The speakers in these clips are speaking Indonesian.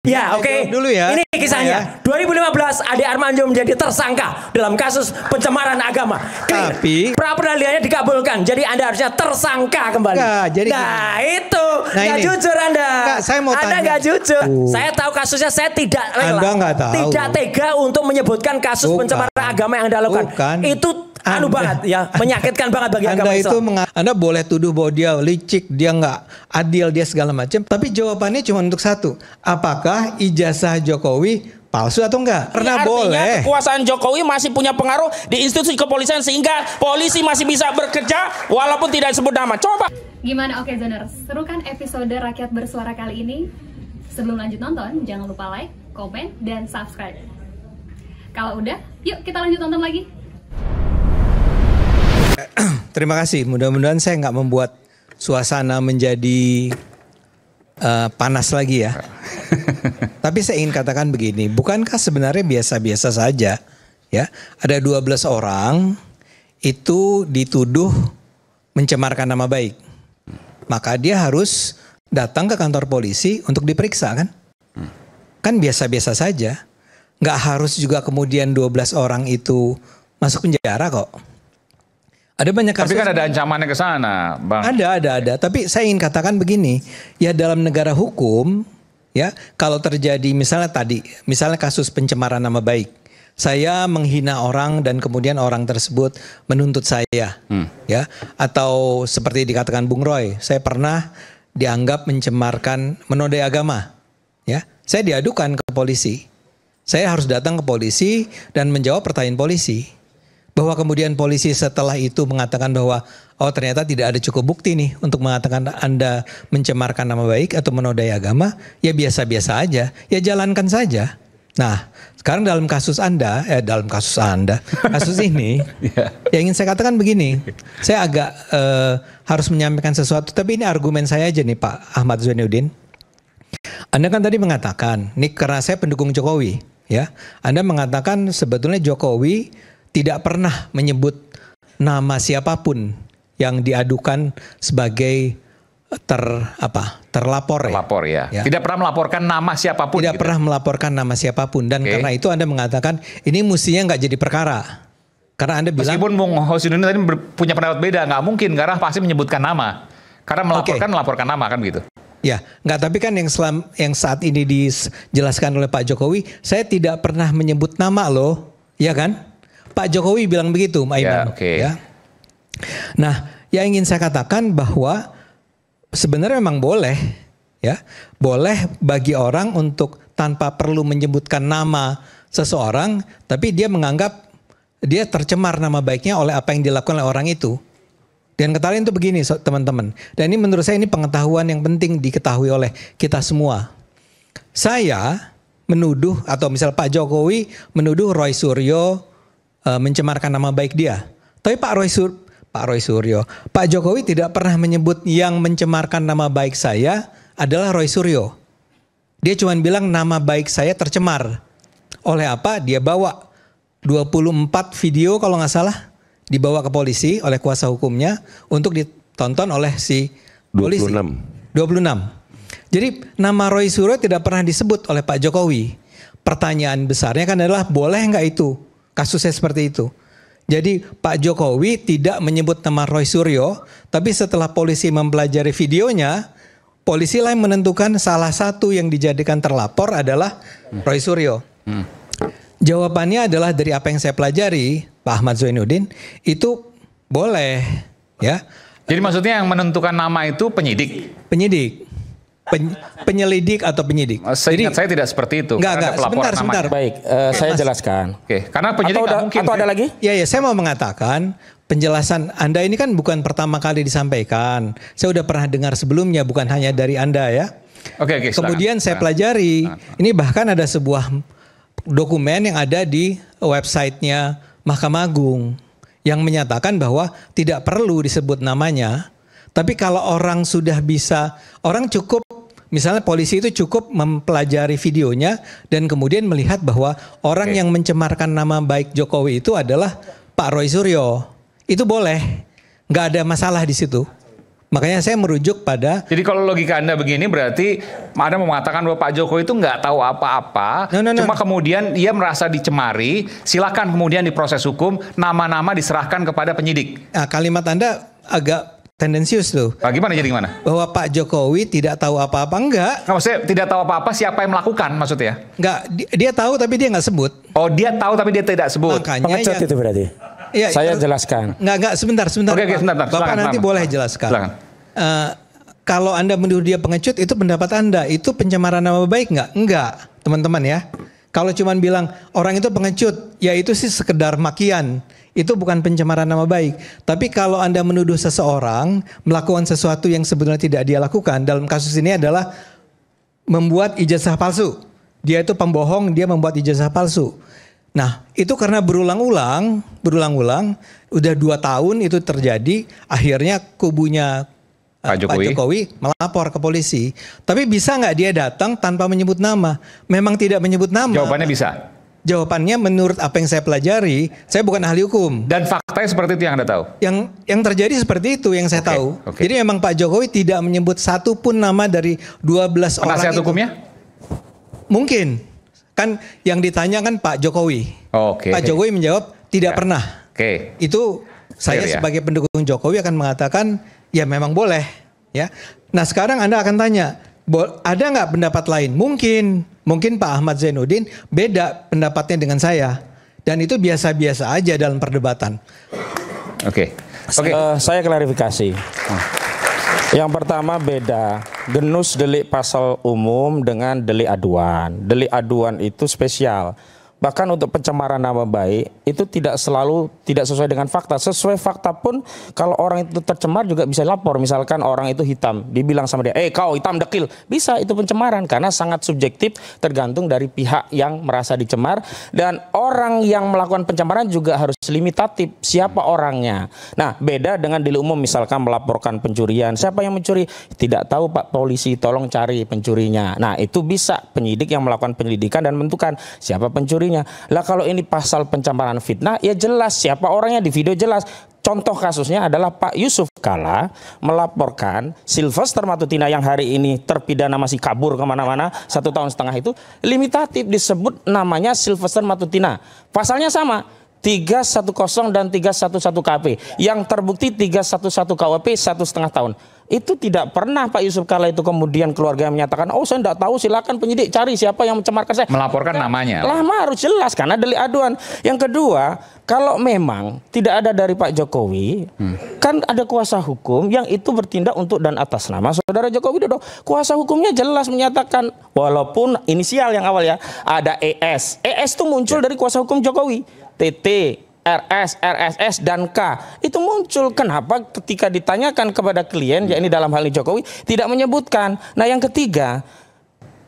Ya, oke. Dulu ya. Ini kisahnya. 2015 Ade Armando menjadi tersangka dalam kasus pencemaran agama. Tapi pra peradilannya dikabulkan. Jadi Anda harusnya tersangka kembali. Enggak, jadi itu nggak jujur Anda. Enggak, saya mau Anda tanya. nggak jujur. Saya tahu kasusnya, saya tidak rela. Anda nggak tahu. Tidak tega untuk menyebutkan kasus pencemaran agama yang Anda lakukan. Itu banget ya, menyakitkan banget bagi agama Islam. Anda boleh tuduh bahwa dia licik, dia nggak adil, dia segala macam. Tapi jawabannya cuma untuk satu. Apakah ijazah Jokowi palsu atau enggak? Karena boleh. Kekuasaan Jokowi masih punya pengaruh di institusi kepolisian sehingga polisi masih bisa bekerja walaupun tidak disebut nama. Coba. Gimana Oke Zoners? Seru kan episode Rakyat Bersuara kali ini? Sebelum lanjut nonton, jangan lupa like, komen, dan subscribe. Kalau udah, yuk kita lanjut nonton lagi. Terima kasih. Mudah-mudahan saya nggak membuat suasana menjadi panas lagi ya. Tapi saya ingin katakan begini, bukankah sebenarnya biasa-biasa saja ya? Ada 12 orang itu dituduh mencemarkan nama baik. Maka dia harus datang ke kantor polisi untuk diperiksa kan? Kan biasa-biasa saja. Nggak harus juga kemudian 12 orang itu masuk penjara kok. Ada banyak kasus. Tapi kan ada ancamannya ke sana, Bang. Ada. Tapi saya ingin katakan begini, ya dalam negara hukum, ya kalau terjadi misalnya kasus pencemaran nama baik, saya menghina orang dan kemudian orang tersebut menuntut saya, ya, atau seperti dikatakan Bung Roy, saya pernah dianggap mencemarkan, menodai agama, ya, saya diadukan ke polisi, saya harus datang ke polisi dan menjawab pertanyaan polisi. Bahwa kemudian polisi setelah itu mengatakan bahwa ternyata tidak ada cukup bukti nih untuk mengatakan Anda mencemarkan nama baik atau menodai agama, ya biasa-biasa aja, ya jalankan saja. Nah, sekarang dalam kasus kasus ini, yang ingin saya katakan begini, saya agak harus menyampaikan sesuatu, tapi ini argumen saya aja nih Pak Ahmad Zainuddin. Anda kan tadi mengatakan, nih karena saya pendukung Jokowi, ya, Anda mengatakan sebetulnya Jokowi tidak pernah menyebut nama siapapun yang diadukan sebagai terlapor ya. Tidak pernah melaporkan nama siapapun. Tidak pernah melaporkan nama siapapun dan karena itu Anda mengatakan ini mestinya nggak jadi perkara. Karena Anda bilang meskipun Bung Hosidun tadi punya pendapat beda, nggak mungkin karena pasti menyebutkan nama. Karena melaporkan nama kan begitu. Ya, nggak, tapi kan yang saat ini dijelaskan oleh Pak Jokowi, saya tidak pernah menyebut nama loh, ya kan? Pak Jokowi bilang begitu, Pak Iman. Ya. Nah, yang ingin saya katakan bahwa sebenarnya memang boleh, ya, boleh bagi orang untuk tanpa perlu menyebutkan nama seseorang, tapi dia menganggap dia tercemar nama baiknya oleh apa yang dilakukan oleh orang itu. Dan ketahuan itu begini, teman-teman. Dan ini menurut saya ini pengetahuan yang penting diketahui oleh kita semua. Saya menuduh atau misal Pak Jokowi menuduh Roy Suryo mencemarkan nama baik dia. Tapi Pak Jokowi tidak pernah menyebut yang mencemarkan nama baik saya adalah Roy Suryo. Dia cuma bilang nama baik saya tercemar. Oleh apa? Dia bawa 24 video kalau nggak salah, dibawa ke polisi oleh kuasa hukumnya untuk ditonton oleh si polisi. 26. Jadi nama Roy Suryo tidak pernah disebut oleh Pak Jokowi. Pertanyaan besarnya kan adalah boleh nggak itu? Kasusnya seperti itu. Jadi Pak Jokowi tidak menyebut nama Roy Suryo, tapi setelah polisi mempelajari videonya, polisi lain menentukan salah satu yang dijadikan terlapor adalah Roy Suryo. Jawabannya adalah dari apa yang saya pelajari, Pak Ahmad Zainuddin, itu boleh, ya. Jadi maksudnya yang menentukan nama itu penyidik? Penyidik. Penyelidik atau penyidik. Seingat saya tidak seperti itu. Enggak, sebentar. Baik, saya jelaskan. Oke, karena penyidik nggak mungkin. Atau ada lagi? Ya, saya mau mengatakan penjelasan Anda ini kan bukan pertama kali disampaikan. Saya udah pernah dengar sebelumnya, bukan hanya dari Anda ya. Oke, kemudian saya pelajari. Ini bahkan ada sebuah dokumen yang ada di websitenya Mahkamah Agung yang menyatakan bahwa tidak perlu disebut namanya. Tapi kalau orang sudah bisa, orang cukup, misalnya polisi itu cukup mempelajari videonya dan kemudian melihat bahwa orang yang mencemarkan nama baik Jokowi itu adalah Pak Roy Suryo. Itu boleh, nggak ada masalah di situ. Makanya saya merujuk pada. Jadi kalau logika Anda begini berarti Anda mau mengatakan bahwa Pak Jokowi itu nggak tahu apa-apa, cuma kemudian dia merasa dicemari, silakan kemudian diproses hukum, nama-nama diserahkan kepada penyidik. Nah, kalimat Anda agak tendensius tuh. Bagaimana jadi gimana? Bahwa Pak Jokowi tidak tahu apa-apa, enggak. Nggak, maksudnya tidak tahu apa-apa, siapa yang melakukan maksudnya? Enggak, dia tahu tapi dia nggak sebut. Oh, dia tahu tapi dia tidak sebut. Makanya pengecut itu berarti. Ya, Saya jelaskan. Enggak, sebentar. Oke, sebentar. Bapak Silakan, nanti boleh jelaskan. Silakan. Kalau Anda menuduh dia pengecut, itu pendapat Anda. Itu pencemaran nama baik nggak? Enggak, teman-teman ya. Kalau cuman bilang orang itu pengecut, ya itu sih sekedar makian. Itu bukan pencemaran nama baik. Tapi kalau Anda menuduh seseorang melakukan sesuatu yang sebenarnya tidak dia lakukan, dalam kasus ini adalah membuat ijazah palsu. Dia itu pembohong, dia membuat ijazah palsu. Nah, itu karena berulang-ulang, udah 2 tahun itu terjadi, akhirnya kubunya Pak Jokowi melapor ke polisi. Tapi bisa nggak dia datang tanpa menyebut nama? Memang tidak menyebut nama. Jawabannya bisa. Jawabannya menurut apa yang saya pelajari, saya bukan ahli hukum. Dan faktanya seperti itu yang Anda tahu? Yang terjadi seperti itu yang saya tahu. Jadi memang Pak Jokowi tidak menyebut satu pun nama dari 12 orang itu. Penasihat hukumnya? Mungkin. Kan yang ditanya kan Pak Jokowi. Pak Jokowi menjawab tidak pernah. Itu saya sebagai pendukung Jokowi akan mengatakan ya memang boleh. Ya. Nah sekarang Anda akan tanya, ada nggak pendapat lain? Mungkin Pak Ahmad Zainuddin beda pendapatnya dengan saya. Dan itu biasa-biasa aja dalam perdebatan. Saya klarifikasi. Yang pertama beda genus delik pasal umum dengan delik aduan. Delik aduan itu spesial. Bahkan untuk pencemaran nama baik itu tidak selalu tidak sesuai dengan fakta. Sesuai fakta pun kalau orang itu tercemar juga bisa lapor. Misalkan orang itu hitam, dibilang sama dia, kau hitam dekil. Bisa, itu pencemaran karena sangat subjektif tergantung dari pihak yang merasa dicemar. Dan orang yang melakukan pencemaran juga harus limitatif siapa orangnya. Nah beda dengan delik umum, misalkan melaporkan pencurian. Siapa yang mencuri? Tidak tahu Pak Polisi, tolong cari pencurinya. Nah itu bisa penyidik yang melakukan penyelidikan dan menentukan siapa pencuri. Lah kalau ini pasal pencemaran fitnah, ya jelas siapa orangnya, di video jelas. Contoh kasusnya adalah Pak Yusuf Kalla melaporkan Sylvester Matutina yang hari ini terpidana masih kabur kemana-mana 1,5 tahun itu, limitatif disebut namanya Sylvester Matutina. Pasalnya sama. 310 dan 311 KP. Yang terbukti 311 KWP 1,5 tahun. Itu tidak pernah Pak Yusuf Kalla itu kemudian keluarga menyatakan, oh saya tidak tahu, silakan penyidik cari siapa yang mencemarkan saya. Melaporkan namanya. Lama harus jelas karena delik aduan. Yang kedua, kalau memang tidak ada dari Pak Jokowi, kan ada kuasa hukum yang itu bertindak untuk dan atas nama Saudara Joko Widodo. Kuasa hukumnya jelas menyatakan, walaupun inisial yang awal ya, ada ES. ES itu muncul dari kuasa hukum Jokowi. TT, RS, RSS, dan K. Itu muncul. Kenapa ketika ditanyakan kepada klien, ya ini dalam hal ini Jokowi, tidak menyebutkan. Nah yang ketiga,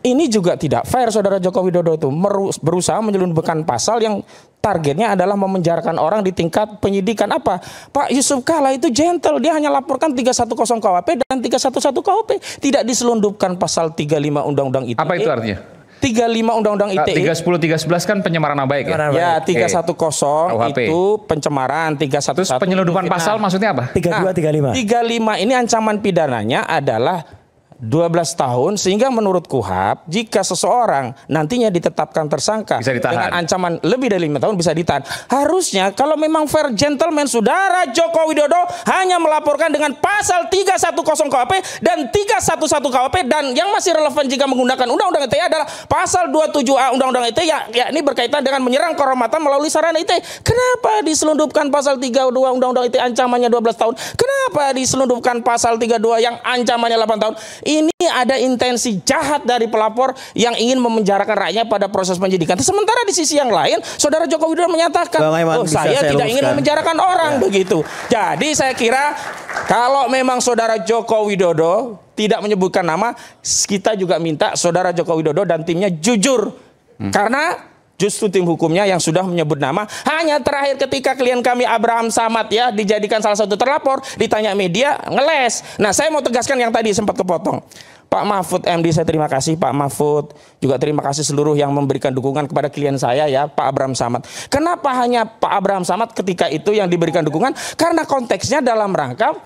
ini juga tidak fair Saudara Joko Widodo itu berusaha menyelundupkan pasal yang targetnya adalah memenjarakan orang di tingkat penyidikan. Apa? Pak Yusuf Kalla itu gentle, dia hanya laporkan 310 KWP dan 311 KWP. Tidak diselundupkan pasal 35 Undang-Undang ITE. Apa itu artinya? 35 Undang-Undang ITE. 310, 311 kan pencemaran nama baik ya? Ya, 310 itu pencemaran, 311. Terus penyelundupan pasal maksudnya apa? 32, 35. 35 ini ancaman pidananya adalah 12 tahun, sehingga menurut KUHP jika seseorang nantinya ditetapkan tersangka dengan ancaman lebih dari 5 tahun bisa ditahan. Harusnya kalau memang fair gentleman, Saudara Joko Widodo hanya melaporkan dengan pasal 310 KWP dan 311 KWP, dan yang masih relevan jika menggunakan Undang-Undang ITE adalah pasal 27A Undang-Undang ITE ya ini berkaitan dengan menyerang kehormatan melalui sarana ITE. Kenapa diselundupkan pasal 32 Undang-Undang ITE ancamannya 12 tahun? Kenapa diselundupkan pasal 32 yang ancamannya 8 tahun? Ini ada intensi jahat dari pelapor yang ingin memenjarakan rakyatnya pada proses penyidikan. Sementara di sisi yang lain, Saudara Joko Widodo menyatakan, saya tidak ingin memenjarakan orang begitu. Jadi saya kira kalau memang Saudara Joko Widodo tidak menyebutkan nama, kita juga minta Saudara Joko Widodo dan timnya jujur. Karena justru tim hukumnya yang sudah menyebut nama. Hanya terakhir ketika klien kami Abraham Samad ya dijadikan salah satu terlapor, ditanya media, ngeles. Nah saya mau tegaskan yang tadi sempat kepotong. Pak Mahfud MD saya terima kasih, Pak Mahfud juga terima kasih seluruh yang memberikan dukungan kepada klien saya ya, Pak Abraham Samad. Kenapa hanya Pak Abraham Samad ketika itu yang diberikan dukungan? Karena konteksnya dalam rangka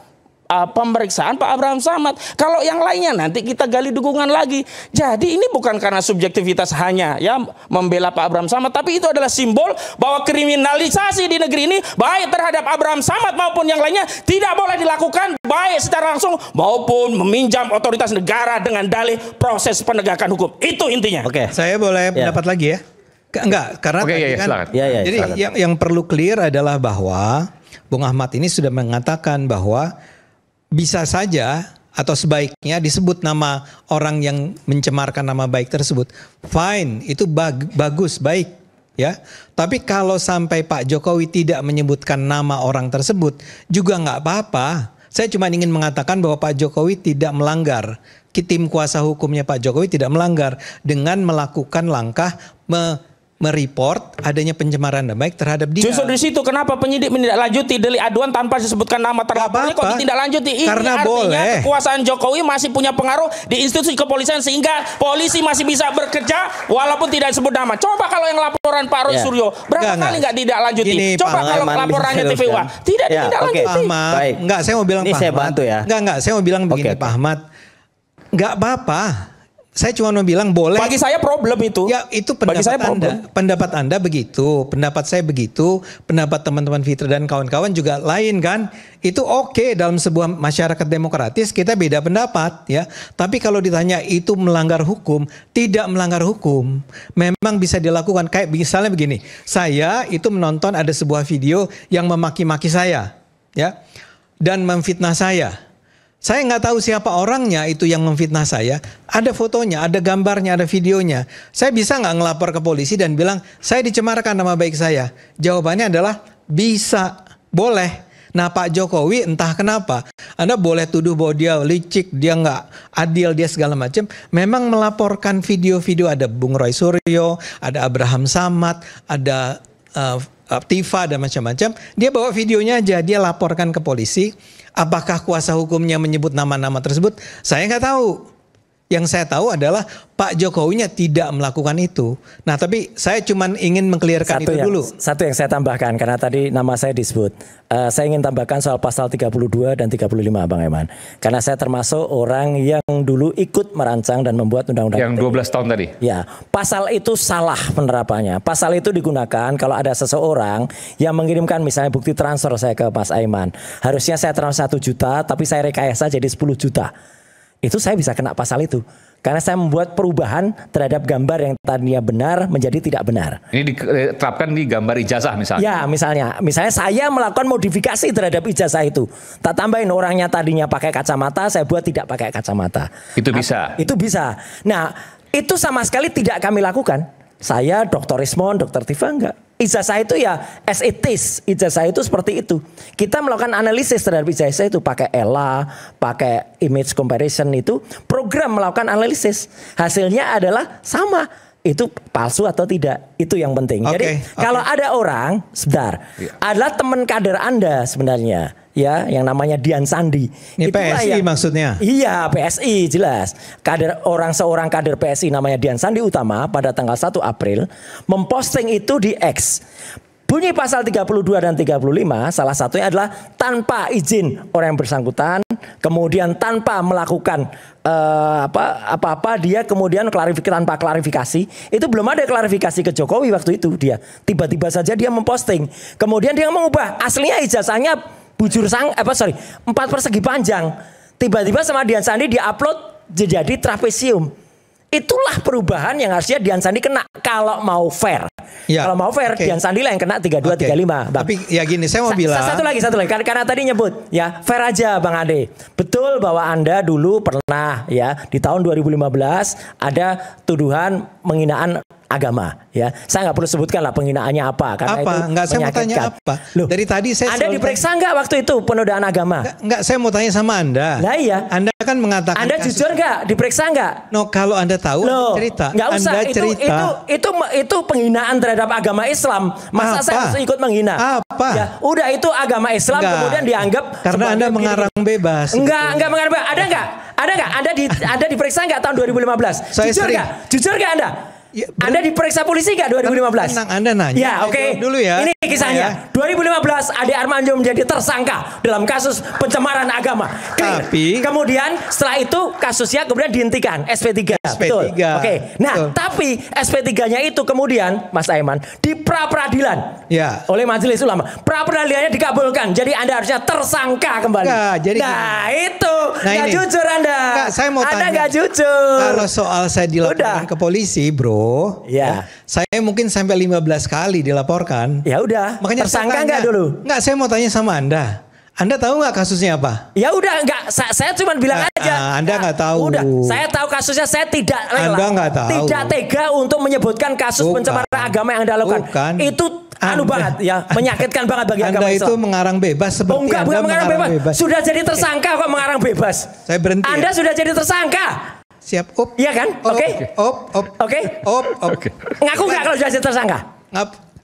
pemeriksaan Pak Abraham Samad. Kalau yang lainnya nanti kita gali dukungan lagi. Jadi ini bukan karena subjektivitas hanya ya membela Pak Abraham Samad, tapi itu adalah simbol bahwa kriminalisasi di negeri ini baik terhadap Abraham Samad maupun yang lainnya tidak boleh dilakukan baik secara langsung maupun meminjam otoritas negara dengan dalih proses penegakan hukum. Itu intinya. Oke, saya boleh pendapat lagi ya? Enggak, karena jadi yang perlu clear adalah bahwa Bung Ahmad ini sudah mengatakan bahwa bisa saja atau sebaiknya disebut nama orang yang mencemarkan nama baik tersebut. Fine, itu bagus, baik. Ya, tapi kalau sampai Pak Jokowi tidak menyebutkan nama orang tersebut juga nggak apa-apa. Saya cuma ingin mengatakan bahwa Pak Jokowi tidak melanggar. Tim kuasa hukumnya Pak Jokowi tidak melanggar dengan melakukan langkah mereport adanya pencemaran nama baik terhadap dia. Justru di situ kenapa penyidik menindaklanjuti delik aduan tanpa disebutkan nama terlapornya kok ditindaklanjuti? Ini karena artinya boleh. Kekuasaan Jokowi masih punya pengaruh di institusi kepolisian sehingga polisi masih bisa bekerja walaupun tidak disebut nama. Coba kalau yang laporan Pak Roy Suryo berapa kali nggak ditindaklanjuti? Coba kalau laporannya TVUA tidak ditindaklanjuti. Enggak, saya mau bilang ini Pak saya Ahmad. bantu ya. Enggak, saya mau bilang begini Pak Ahmad. Enggak apa-apa. Saya cuma mau bilang boleh. Bagi saya problem itu. Ya itu pendapat Anda. Pendapat Anda begitu. Pendapat saya begitu. Pendapat teman-teman Fitra dan kawan-kawan juga lain kan. Itu oke dalam sebuah masyarakat demokratis kita beda pendapat ya. Tapi kalau ditanya itu melanggar hukum, tidak melanggar hukum. Memang bisa dilakukan. Kayak misalnya begini. Saya itu menonton ada sebuah video yang memaki-maki saya ya. Dan memfitnah saya. Saya nggak tahu siapa orangnya itu yang memfitnah saya. Ada fotonya, ada gambarnya, ada videonya. Saya bisa nggak ngelapor ke polisi dan bilang saya dicemarkan nama baik saya? Jawabannya adalah bisa, boleh. Nah Pak Jokowi entah kenapa Anda boleh tuduh bahwa dia licik, dia nggak adil, dia segala macam. Memang melaporkan video-video ada Bung Roy Suryo, ada Abraham Samad, ada Tifa dan macam-macam. Dia bawa videonya aja, dia laporkan ke polisi. Apakah kuasa hukumnya menyebut nama-nama tersebut? Saya nggak tahu. Yang saya tahu adalah Pak Jokowinya tidak melakukan itu. Nah, tapi saya cuma ingin mengklirkan itu dulu. Satu yang saya tambahkan, karena tadi nama saya disebut. Saya ingin tambahkan soal pasal 32 dan 35, Bang Eman. Karena saya termasuk orang yang dulu ikut merancang dan membuat undang-undang. Yang 12 tahun tadi? Ya, pasal itu salah penerapannya. Pasal itu digunakan kalau ada seseorang yang mengirimkan misalnya bukti transfer saya ke Mas Aiman. Harusnya saya transfer 1 juta, tapi saya rekayasa jadi 10 juta. Itu saya bisa kena pasal itu. Karena saya membuat perubahan terhadap gambar yang tadinya benar menjadi tidak benar. Ini diterapkan di gambar ijazah misalnya? Ya, misalnya saya melakukan modifikasi terhadap ijazah itu. Tak tambahin orangnya tadinya pakai kacamata, saya buat tidak pakai kacamata. Itu bisa? Itu bisa. Nah, itu sama sekali tidak kami lakukan. Saya, Dr. Rismon, Dr. Tifa enggak. Ijazah itu ya as it is. Ijazah itu seperti itu. Kita melakukan analisis terhadap ijazah itu pakai ELA, pakai image comparison itu. Program melakukan analisis. Hasilnya adalah sama. Itu palsu atau tidak. Itu yang penting. Jadi kalau ada orang, adalah teman kader Anda sebenarnya. Ya, yang namanya Dian Sandi. Ini PSI maksudnya? Iya, PSI jelas. Seorang kader PSI namanya Dian Sandi Utama pada tanggal 1 April memposting itu di X. Bunyi pasal 32 dan 35 salah satunya adalah tanpa izin orang yang bersangkutan, kemudian tanpa melakukan apa-apa dia kemudian tanpa klarifikasi. Itu belum ada klarifikasi ke Jokowi waktu itu dia. Tiba-tiba saja dia memposting. Kemudian dia mengubah aslinya ijazahnya 4 persegi panjang. Tiba-tiba sama Dian Sandi dia-upload jadi trapesium. Itulah perubahan yang harusnya Dian Sandi kena kalau mau fair. Ya, kalau mau fair Dian Sandi lah yang kena 32 35. Bang. Tapi ya gini saya mau bilang satu lagi karena tadi nyebut ya fair aja Bang Ade. Betul bahwa Anda dulu pernah ya di tahun 2015 ada tuduhan penghinaan agama ya. Saya nggak perlu sebutkan lah penghinaannya apa karena itu nggak, saya mau tanya apa. Loh, dari tadi saya Anda diperiksa nggak waktu itu penodaan agama? Nggak, saya mau tanya sama Anda. Nah iya. Anda kan mengatakan Anda jujur nggak? Diperiksa nggak? No, kalau Anda tahu cerita. Nggak usah. Anda cerita. Itu penghinaan terhadap agama Islam. Masa saya harus ikut menghina? Apa? Ya, udah itu agama Islam kemudian dianggap karena Anda mengarang bebas. Enggak mengarang bebas. Ada nggak? Anda diperiksa nggak tahun 2015? Jujur nggak Anda? Ya, Anda diperiksa polisi nggak 2015? Tenang, Anda nanya. Ya, oke. Dulu ya. Ini kisahnya. 2015 Ade Armanjo menjadi tersangka dalam kasus pencemaran agama. Tapi kemudian setelah itu kasusnya kemudian dihentikan SP3. Betul. Oke. Nah, tapi SP3-nya itu kemudian Mas Aiman di pra-peradilan oleh Majelis Ulama. Pra-peradilannya dikabulkan. Jadi Anda harusnya tersangka kembali. Jadi itu nggak jujur Anda. Saya mau Anda tanya. nggak jujur. Kalau soal saya dilaporkan ke polisi, bro. Saya mungkin sampai 15 kali dilaporkan. Ya udah. Makanya tersangka nggak dulu? Nggak, saya mau tanya sama Anda. Anda tahu nggak kasusnya apa? Ya udah nggak. Saya cuma bilang aja. Anda nggak tahu. Udah. Saya tahu kasusnya. Saya tidak rela. Anda nggak tahu. Tidak tega untuk menyebutkan kasus pencemaran agama yang Anda lakukan. Itu banget ya, menyakitkan banget bagi agama Islam. Anda itu mengarang bebas seperti enggak, Anda bukan mengarang bebas. Sudah jadi tersangka kok mengarang bebas. Saya berhenti. Anda sudah jadi tersangka. Siap, Iya kan? Oke. Oke. Ngaku nggak kalau sudah jadi tersangka?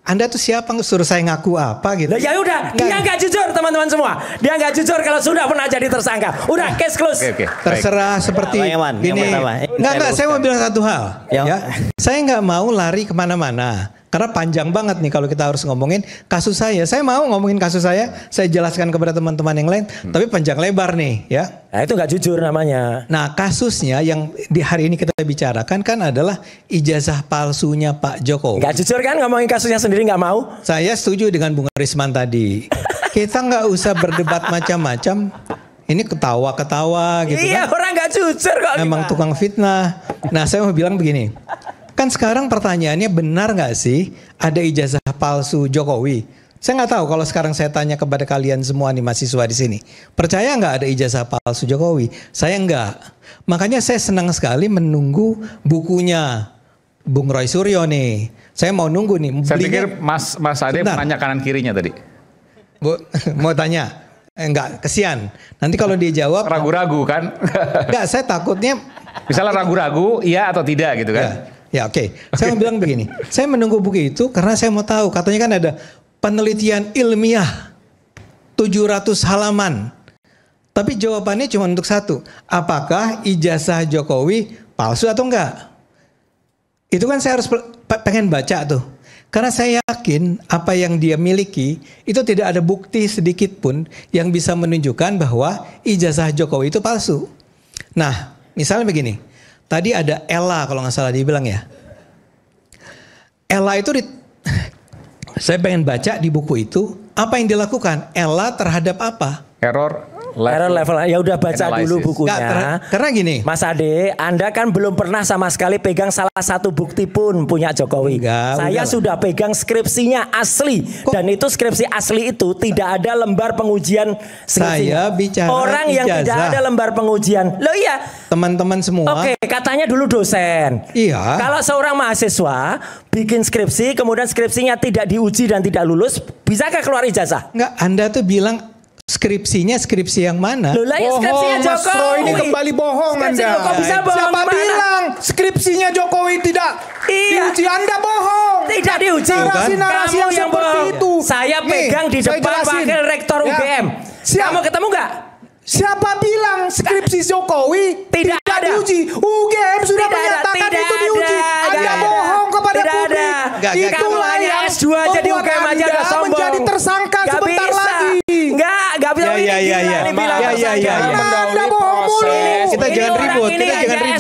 Anda tuh siapa suruh saya ngaku apa gitu? Ya udah, dia nggak jujur teman-teman semua. Dia nggak jujur kalau sudah pernah jadi tersangka. Udah, case close. Terserah seperti ini. Enggak, saya mau bilang satu hal. Ya. Saya nggak mau lari kemana-mana. Karena panjang banget nih kalau kita harus ngomongin kasus saya. Saya mau ngomongin kasus saya jelaskan kepada teman-teman yang lain. Tapi panjang lebar nih ya. Nah, itu nggak jujur namanya. Nah, kasusnya yang di hari ini kita bicarakan kan adalah ijazah palsunya Pak Jokowi. Nggak jujur kan ngomongin kasusnya sendiri nggak mau? Saya setuju dengan Bung Risman tadi. Kita nggak usah berdebat macam-macam. Ini ketawa-ketawa gitu iya, kan. Orang nggak jujur kok. Memang tukang fitnah. Nah, saya mau bilang begini. Kan sekarang pertanyaannya benar nggak sih ada ijazah palsu Jokowi? Saya nggak tahu kalau sekarang saya tanya kepada kalian semua nih mahasiswa di sini. Percaya nggak ada ijazah palsu Jokowi? Saya nggak. Makanya saya senang sekali menunggu bukunya Bung Roy Suryo nih. Saya mau nunggu nih. Saya pikir Mas Ade menanya kanan kirinya tadi. Mau tanya? Enggak, kesian. Nanti kalau dia jawab ragu-ragu kan? Enggak, saya takutnya misalnya ragu-ragu iya atau tidak gitu kan? Ya oke. Saya mau bilang begini. Saya menunggu buku itu karena saya mau tahu. Katanya kan ada penelitian ilmiah 700 halaman. Tapi jawabannya cuma untuk satu. Apakah ijazah Jokowi palsu atau enggak? Itu kan saya harus pengen baca tuh. Karena saya yakin apa yang dia miliki itu tidak ada bukti sedikit pun yang bisa menunjukkan bahwa ijazah Jokowi itu palsu. Nah, misalnya begini. Tadi ada Ella kalau nggak salah dia bilang ya. Ella itu saya pengen baca di buku itu apa yang dilakukan Ella terhadap apa? Error level. Ya udah baca dulu bukunya. Karena gini, Mas Ade, Anda kan belum pernah sama sekali pegang salah satu bukti pun punya Jokowi. Saya sudah pegang skripsinya asli. Dan itu skripsi asli itu tidak ada lembar pengujian skripsinya. Saya bicara orang yang ijazah. tidak ada lembar pengujian. Loh iya. Teman-teman semua. Oke, katanya dulu dosen. Iya. Kalau seorang mahasiswa bikin skripsi, kemudian skripsinya tidak diuji dan tidak lulus, bisakah keluar ijazah? Enggak, Anda tuh bilang skripsinya skripsi yang mana? Loh lah ya skripsinya Mas Jokowi. Roy ini kembali bohong Anda. Kok bisa bohong? Siapa bilang skripsinya Jokowi tidak diuji? Anda bohong. Tidak diuji. Narasi-narasi yang seperti itu. Saya pegang di depan wakil rektor UGM. Kamu ketemu nggak? Siapa bilang skripsi Jokowi tidak diuji? UGM sudah menyatakan itu diuji. Anda bohong kepada publik. Itulah yang S2 jadi UGM aja udah sombong. menjadi tersangka sebentar lagi. Enggak bisa Anda bohong mulu. Kita jangan ribut.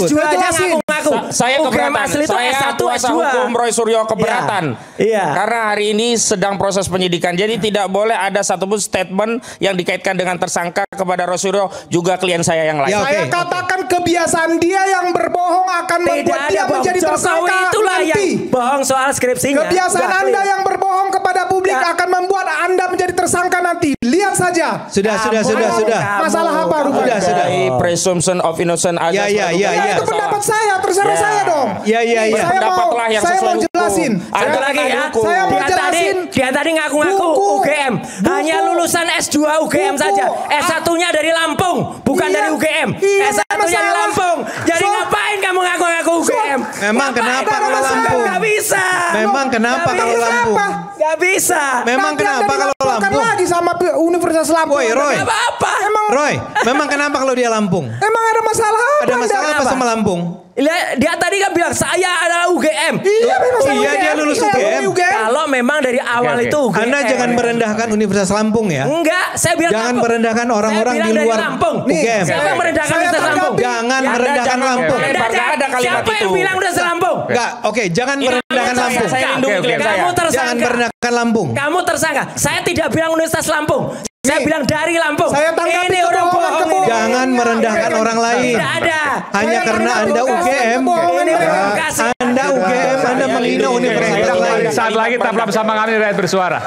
S2 aja ngaku-ngaku. Saya keberatan. Saya kuasa hukum Roy Suryo keberatan. Karena hari ini sedang proses penyidikan. Jadi tidak boleh ada satupun statement yang dikaitkan dengan tersangka kepada Roy Suryo juga klien saya yang lain. Saya katakan kebiasaan dia yang berbohong akan membuat dia menjadi tersangka itulah nanti. Yang bohong soal skripsinya. Kebiasaan Anda yang berbohong kepada publik akan membuat Anda menjadi tersangka nanti. Lihat saja. Sudah. Masalah apa rupanya? Sudah. Presumption of innocent aja. Itu pendapat saya, terserah saya dong. Pendapatlah yang saya sesuai mau jelasin. Ada lagi ya. Saya mau jelasin. Dia tadi ngaku-ngaku UGM. Hanya lulusan S2 UGM saja. S1-nya dari Lampung, bukan dari UGM. S1-nya dari Lampung. Jadi ngapain kamu ngaku-ngaku UGM? Memang kenapa kalau Lampung? Gak bisa. Memang kenapa kalau Lampung? Gak bisa. Memang kenapa kalau Lampung? Lagi sama Universitas Lampung. Woi, Roy. Apa-apa. Roy, memang kenapa kalau dia Lampung? Emang ada masalah apa? Ada masalah apa sama Lampung? Dia tadi kan bilang saya adalah UGM. Iya, memang saya iya, dia lulus UGM. Kalau memang dari awal itu UGM. Anda jangan merendahkan Universitas Lampung ya. Enggak, saya bilang jangan merendahkan orang-orang di luar Lampung. UGM. Siapa yang merendahkan Universitas Lampung? Jangan merendahkan Lampung. Ada kalimat siapa yang bilang Universitas Lampung? Enggak, oke, jangan merendahkan Lampung. Kamu tersangka. Jangan merendahkan Lampung. Kamu tersangka. Saya tidak bilang Universitas Lampung. Saya bilang dari Lampung. Saya tanggapi ini orang bohong. Jangan merendahkan orang lain. Tidak ada. Hanya karena Anda UGM. Anda UGM, Anda menghina universitas lain. Saat lagi tetaplah bersama kami di Rakyat Bersuara.